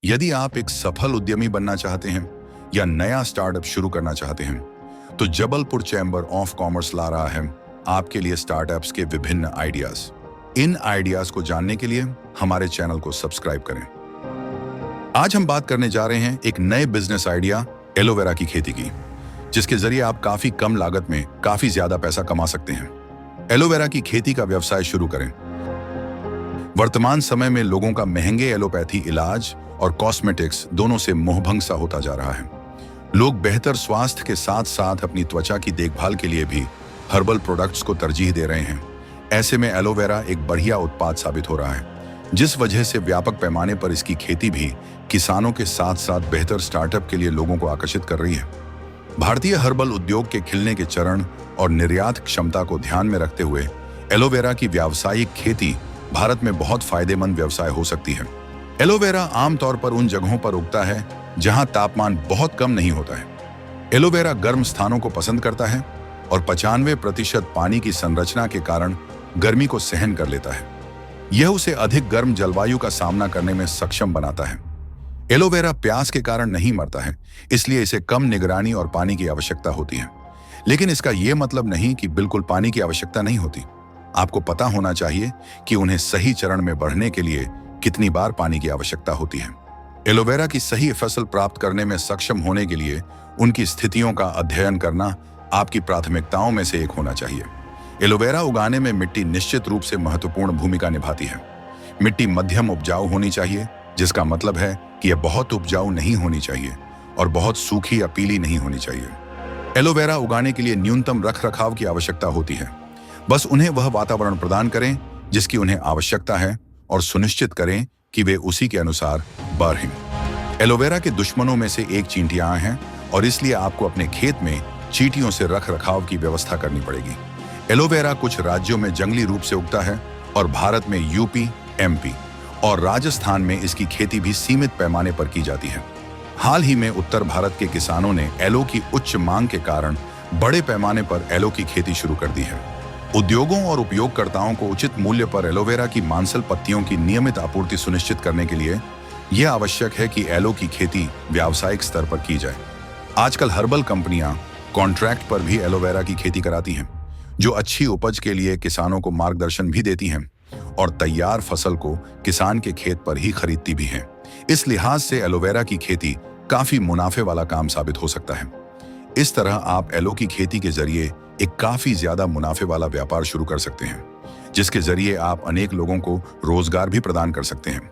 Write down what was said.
यदि आप एक सफल उद्यमी बनना चाहते हैं या नया स्टार्टअप शुरू करना चाहते हैं, तो जबलपुर चैम्बर ऑफ कॉमर्स ला रहा है आपके लिए स्टार्टअप्स के विभिन्न आइडियाज। इन आइडियाज को जानने के लिए हमारे चैनल को सब्सक्राइब करें। आज हम बात करने जा रहे हैं एक नए बिजनेस आइडिया एलोवेरा की खेती की, जिसके जरिए आप काफी कम लागत में काफी ज्यादा पैसा कमा सकते हैं। एलोवेरा की खेती का व्यवसाय शुरू करें। वर्तमान समय में लोगों का महंगे एलोपैथी इलाज और कॉस्मेटिक्स दोनों से मोहभंग सा होता जा रहा है। लोग बेहतर स्वास्थ्य के साथ साथ अपनी त्वचा की देखभाल के लिए भी हर्बल प्रोडक्ट्स को तरजीह दे रहे हैं। ऐसे में एलोवेरा एक बढ़िया उत्पाद साबित हो रहा है, जिस वजह से व्यापक पैमाने पर इसकी खेती भी किसानों के साथ साथ बेहतर स्टार्टअप के लिए लोगों को आकर्षित कर रही है। भारतीय हर्बल उद्योग के खिलने के चरण और निर्यात क्षमता को ध्यान में रखते हुए एलोवेरा की व्यावसायिक खेती भारत में बहुत फायदेमंद व्यवसाय हो सकती है। एलोवेरा आमतौर पर उन जगहों पर उगता है जहां तापमान बहुत कम नहीं होता है। एलोवेरा गर्म स्थानों को पसंद करता है और 95% पानी की संरचना के कारण गर्मी को सहन कर लेता है। यह उसे अधिक गर्म जलवायु का सामना करने में सक्षम बनाता है। एलोवेरा प्यास के कारण नहीं मरता है, इसलिए इसे कम निगरानी और पानी की आवश्यकता होती है। लेकिन इसका यह मतलब नहीं कि बिल्कुल पानी की आवश्यकता नहीं होती। आपको पता होना चाहिए कि उन्हें सही चरण में बढ़ने के लिए कितनी बार पानी की आवश्यकता होती है। एलोवेरा की सही फसल प्राप्त करने में सक्षम होने के लिए उनकी स्थितियों का अध्ययन करना आपकी प्राथमिकताओं में से एक होना चाहिए। एलोवेरा उगाने में मिट्टी निश्चित रूप से महत्वपूर्ण भूमिका निभाती है। मिट्टी मध्यम उपजाऊ होनी चाहिए, जिसका मतलब है कि यह बहुत उपजाऊ नहीं होनी चाहिए और बहुत सूखी या पीली नहीं होनी चाहिए। एलोवेरा उगाने के लिए न्यूनतम रखरखाव की आवश्यकता होती है। बस उन्हें वह वातावरण प्रदान करें जिसकी उन्हें आवश्यकता है और सुनिश्चित करें कि वे उसी के अनुसार बढ़ें। एलोवेरा के दुश्मनों में से एक चींटियां हैं और इसलिए आपको अपने खेत में चींटियों से रखरखाव की व्यवस्था करनी पड़ेगी। एलोवेरा कुछ राज्यों में जंगली रूप से उगता है और भारत में यूपी, एमपी और राजस्थान में इसकी खेती भी सीमित पैमाने पर की जाती है। हाल ही में उत्तर भारत के किसानों ने एलो की उच्च मांग के कारण बड़े पैमाने पर एलो की खेती शुरू कर दी है। उद्योगों और उपयोगकर्ताओं को उचित मूल्य पर एलोवेरा की मांसल पत्तियों की नियमित आपूर्ति सुनिश्चित करने के लिए यह आवश्यक है कि एलो की खेती व्यावसायिक स्तर पर की जाए। आजकल हर्बल कंपनियां कॉन्ट्रैक्ट पर भी एलोवेरा की खेती कराती हैं, जो अच्छी उपज के लिए किसानों को मार्गदर्शन भी देती हैं और तैयार फसल को किसान के खेत पर ही खरीदती भी हैं। इस लिहाज से एलोवेरा की खेती काफी मुनाफे वाला काम साबित हो सकता है। इस तरह आप एलो की खेती के जरिए एक काफी ज्यादा मुनाफे वाला व्यापार शुरू कर सकते हैं, जिसके जरिए आप अनेक लोगों को रोजगार भी प्रदान कर सकते हैं।